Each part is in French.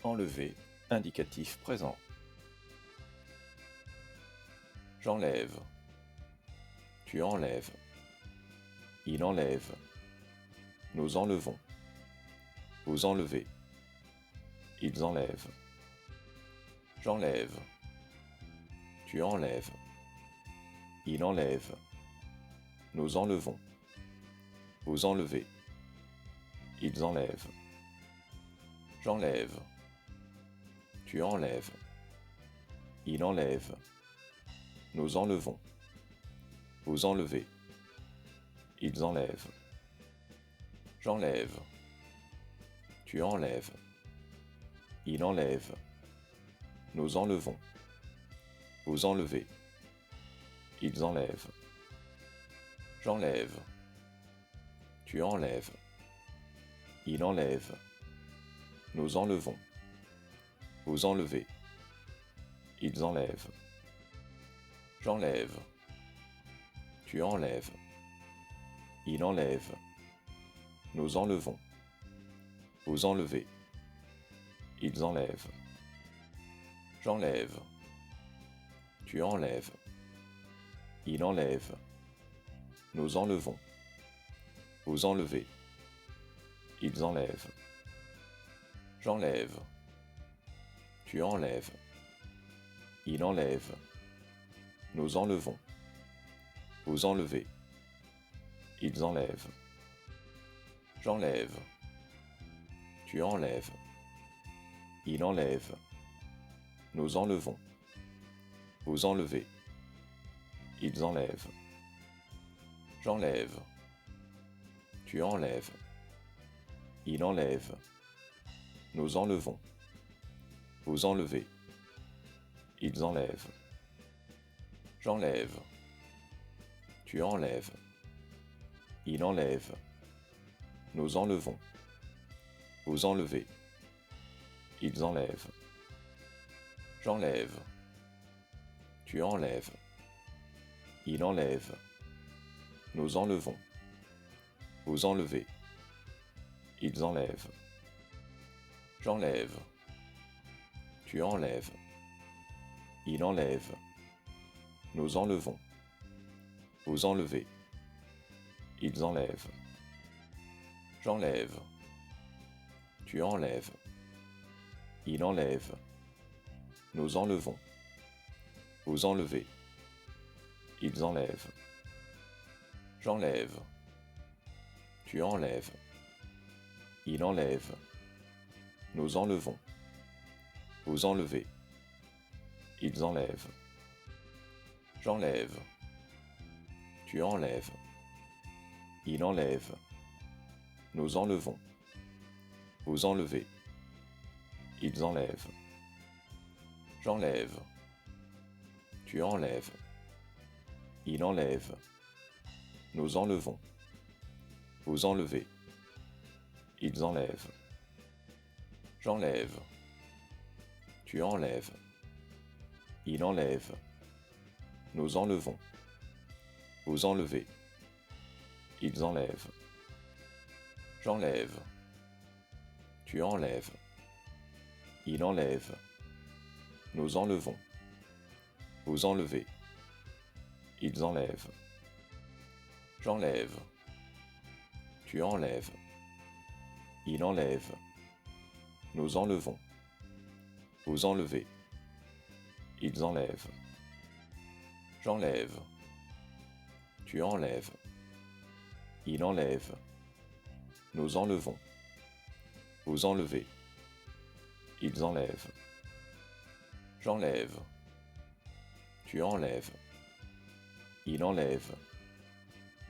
Enlever, indicatif présent. J'enlève. Tu enlèves. Il enlève. Nous enlevons. Vous enlevez. Ils enlèvent. J'enlève. Tu enlèves. Il enlève. Nous enlevons. Vous enlevez. Ils enlèvent. J'enlève. Tu enlèves. Il enlève. Nous enlevons. Vous enlevez. Ils enlèvent. J'enlève. Tu enlèves. Il enlève. Nous enlevons. Vous enlevez. Ils enlèvent. J'enlève. Tu enlèves. Il enlève. Nous enlevons. Vous enlevez. Ils enlèvent. J'enlève. Tu enlèves. Il enlève. Nous enlevons. Vous enlevez. Ils enlèvent. J'enlève. Tu enlèves. Il enlève. Nous enlevons. Vous enlevez. Ils enlèvent. J'enlève. Tu enlèves. Il enlève. Nous enlevons. Vous enlevez. Ils enlèvent. J'enlève. Tu enlèves. Il enlève. Nous enlevons. Vous enlevez. Ils enlèvent. J'enlève. Tu enlèves. Il enlève. Nous enlevons. Vous enlevez. Ils enlèvent. J'enlève. Tu enlèves. Il enlève. Nous enlevons. Vous enlevez. Ils enlèvent. J'enlève. Tu enlèves. Il enlève. Nous enlevons. Vous enlevez. Ils enlèvent. J'enlève. Tu enlèves. Il enlève. Nous enlevons. Vous enlevez. Ils enlèvent. J'enlève. Tu enlèves. Il enlève. Nous enlevons. Vous enlevez. Ils enlèvent. J'enlève. Tu enlèves. Il enlève. Nous enlevons. Vous enlevez. Ils enlèvent. J'enlève. Tu enlèves. Il enlève. Nous enlevons. Vous enlevez. Ils enlèvent. J'enlève. Tu enlèves. Il enlève. Nous enlevons. Vous enlevez. Ils enlèvent. J'enlève. Tu enlèves. Il enlève. Nous enlevons. Vous enlevez. Ils enlèvent. J'enlève. Tu enlèves. Il enlève. Nous enlevons. Vous enlevez. Ils enlèvent. J'enlève. Tu enlèves. Il enlève. Nous enlevons. Vous enlevez. Ils enlèvent. J'enlève. Tu enlèves. Il enlève. Nous enlevons. Vous enlevez. Ils enlèvent. J'enlève. Tu enlèves. Il enlève.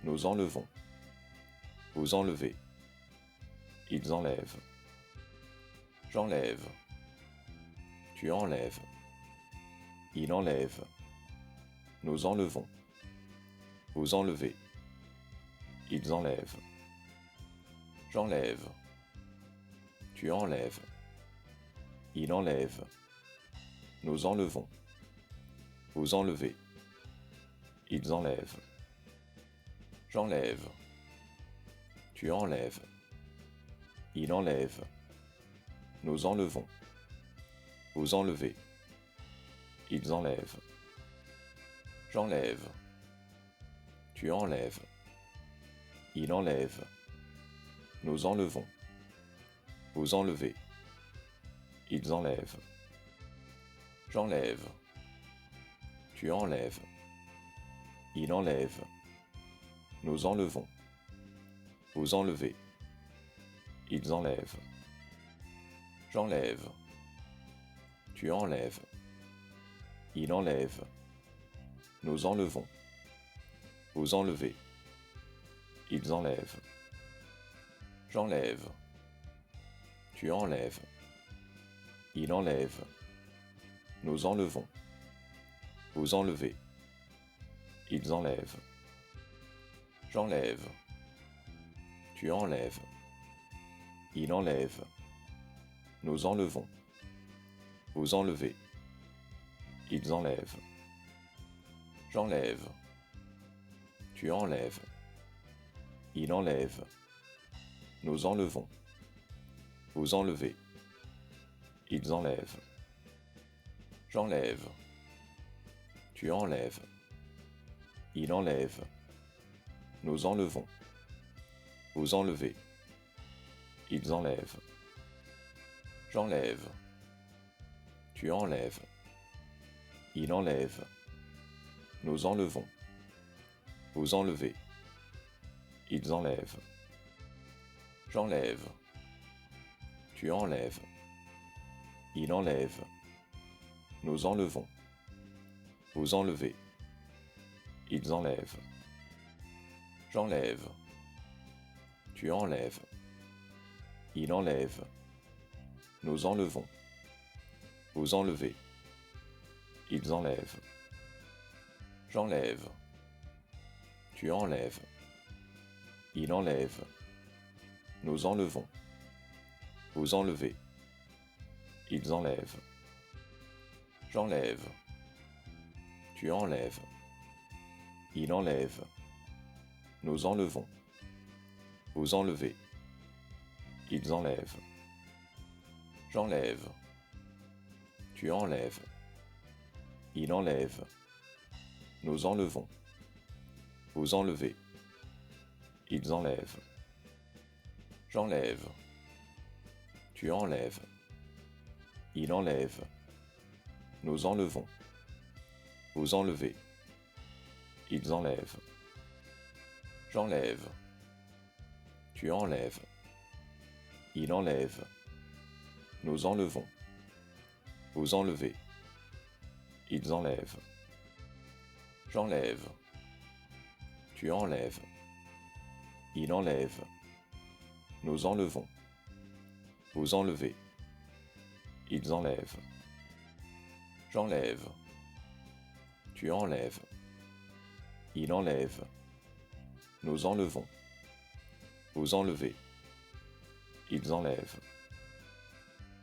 Nous enlevons. Vous enlevez. Ils enlèvent. J'enlève. Tu enlèves. Il enlève. Nous enlevons. Vous enlevez. Ils enlèvent. J'enlève. Tu enlèves. Il enlève. Nous enlevons. Vous enlevez. Ils enlèvent. J'enlève. Tu enlèves. Il enlève. Nous enlevons. Vous enlevez. Ils enlèvent. J'enlève. Tu enlèves. Il enlève. Nous enlevons. Vous enlevez. Ils enlèvent. J'enlève. Tu enlèves. Il enlève. Nous enlevons. Vous enlevez. Ils enlèvent. J'enlève. Tu enlèves. Il enlève. Nous enlevons. Vous enlevez. Ils enlèvent. J'enlève. Tu enlèves. Il enlève. Nous enlevons. Vous enlevez. Ils enlèvent. J'enlève. Tu enlèves. Il enlève. Nous enlevons. Vous enlevez. Ils enlèvent. J'enlève. Tu enlèves. Il enlève. Nous enlevons. Vous enlevez. Ils enlèvent. J'enlève. Tu enlèves. Il enlève. Nous enlevons. Vous enlevez. Ils enlèvent. J'enlève. Tu enlèves. Il enlève. Nous enlevons. Vous enlevez. Ils enlèvent. J'enlève. Tu enlèves. Il enlève. Nous enlevons. Vous enlevez. Ils enlèvent. J'enlève. Tu enlèves. Il enlève. Nous enlevons. Vous enlevez. Ils enlèvent. J'enlève. Tu enlèves. Il enlève. Nous enlevons. Vous enlevez. Ils enlèvent. J'enlève. Tu enlèves. Il enlève. Nous enlevons. Vous enlevez. Ils enlèvent. J'enlève. Tu enlèves. Il enlève. Nous enlevons. Vous enlevez. Ils enlèvent. J'enlève. Tu enlèves. Il enlève. Nous enlevons. Vous enlevez. Ils enlèvent. J'enlève. Tu enlèves. Il enlève. Nous enlevons. Vous enlevez. Ils enlèvent. J'enlève. Tu enlèves. Il enlève. Nous enlevons. Vous enlevez. Ils enlèvent. J'enlève. Tu enlèves. Il enlève. Nous enlevons. Vous enlevez. Ils enlèvent.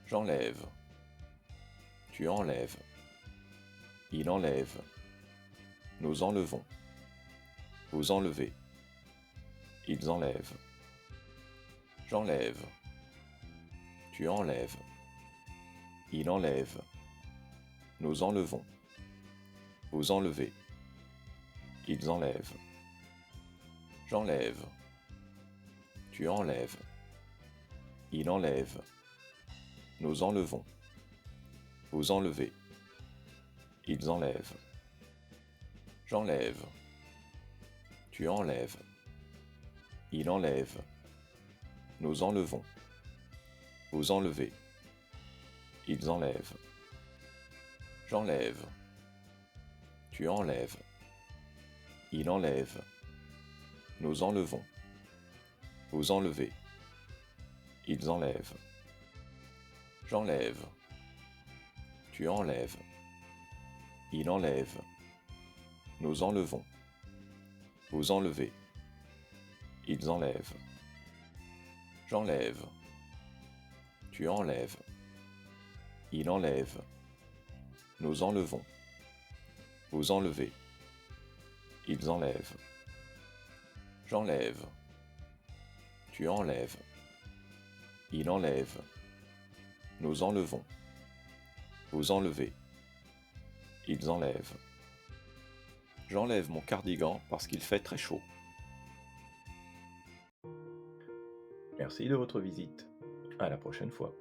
J'enlève. Tu enlèves. Il enlève. Nous enlevons. Vous enlevez. Ils enlèvent. J'enlève. Tu enlèves. Il enlève. Nous enlevons. Vous enlevez. Ils enlèvent. J'enlève. Tu enlèves. Il enlève. Nous enlevons. Vous enlevez. Ils enlèvent. J'enlève. Tu enlèves. Il enlève. Nous enlevons. Vous enlevez. Ils enlèvent. J'enlève. Tu enlèves. Il enlève. Nous enlevons. Vous enlevez. Ils enlèvent. J'enlève. Tu enlèves. Il enlève. Nous enlevons. Vous enlevez. Ils enlèvent. J'enlève. Tu enlèves. Il enlève. Nous enlevons. Vous enlevez. Ils enlèvent. J'enlève. Tu enlèves. Il enlève. Nous enlevons. Vous enlevez. Ils enlèvent. J'enlève mon cardigan parce qu'il fait très chaud. Merci de votre visite. À la prochaine fois.